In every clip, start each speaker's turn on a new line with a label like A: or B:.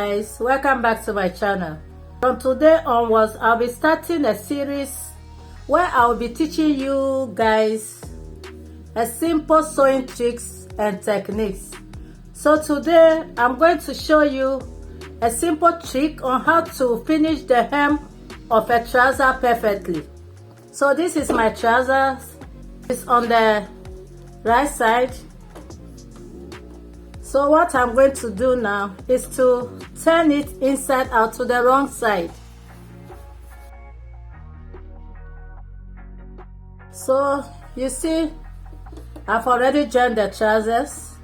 A: guys, welcome back to my channel. From today onwards, I'll be starting a series where I'll be teaching you guys a simple sewing tricks and techniques. So today I'm going to show you a simple trick on how to finish the hem of a trouser perfectly. So this is my trousers. It's on the right side. So what I'm going to do now is to turn it inside out to the wrong side. So you see, I've already joined the trousers.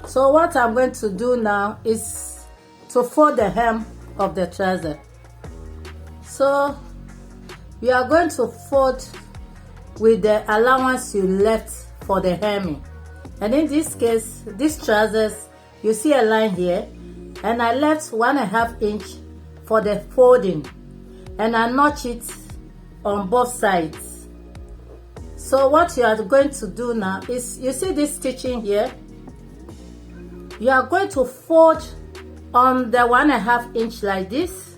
A: So what I'm going to do now is to fold the hem of the trouser. So you are going to fold with the allowance you left for the hemming. And in this case, these trousers, you see a line here, and I left 1.5 inch for the folding, and I notch it on both sides. So what you are going to do now is, you see this stitching here, you are going to fold on the 1.5 inch like this.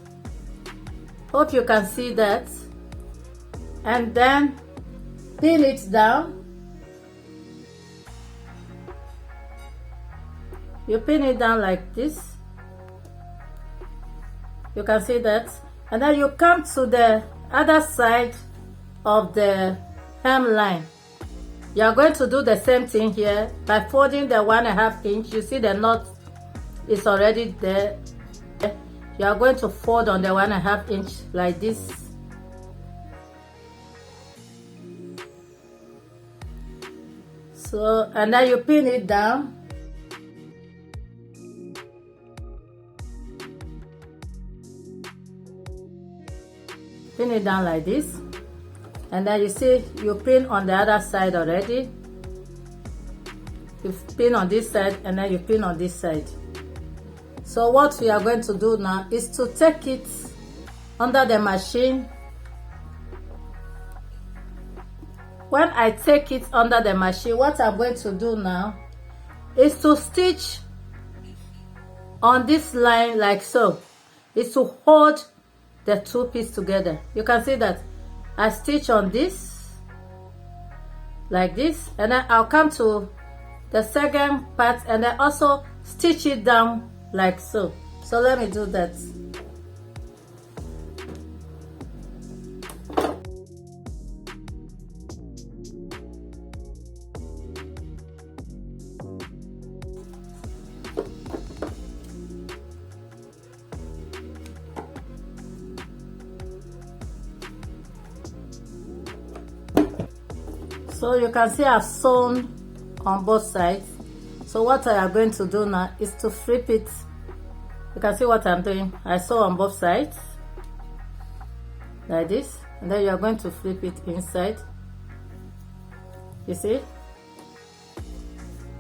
A: Hope you can see that. And then pin it down. You pin it down like this. You can see that. And then you come to the other side of the hem line. You are going to do the same thing here by folding the 1.5 inch. You see the knot is already there. You are going to fold on the 1.5 inch like this. So, and then you pin it down. Pin it down like this, and then you see you pin on the other side already. You pin on this side, and then you pin on this side. So what we are going to do now is to take it under the machine. When I take it under the machine, what I'm going to do now is to stitch on this line like so. Is to hold the two pieces together. You can see that I stitch on this like this, and then I'll come to the second part and then also stitch it down like so. So let me do that. So you can see I've sewn on both sides. So what I am going to do now is to flip it. You can see what I'm doing. I sew on both sides like this, and then you are going to flip it inside. You see?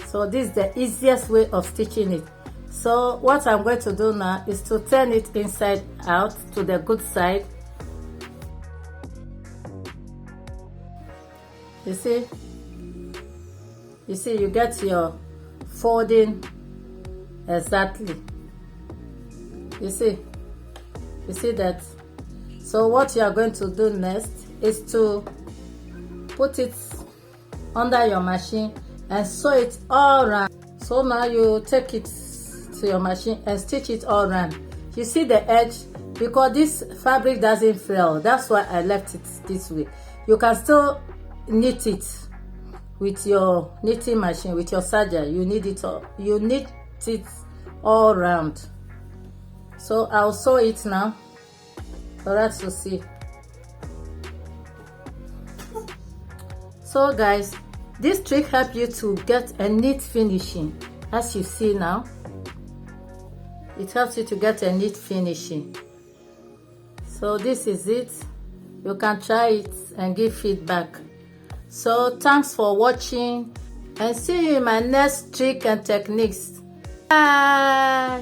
A: So this is the easiest way of stitching it. So what I'm going to do now is to turn it inside out to the good side. You see, you get your folding exactly. You see that. So what you are going to do next is to put it under your machine and sew it all around. So now you take it to your machine and stitch it all around. You see the edge, because this fabric doesn't frill. That's why I left it this way. You can still knit it with your knitting machine, with your serger. You knit it all around. So I'll sew it now for us to see. So guys, this trick helps you to get a neat finishing. As you see now, it helps you to get a neat finishing. So this is it. You can try it and give feedback. So thanks for watching, and see you in my next trick and techniques. Bye.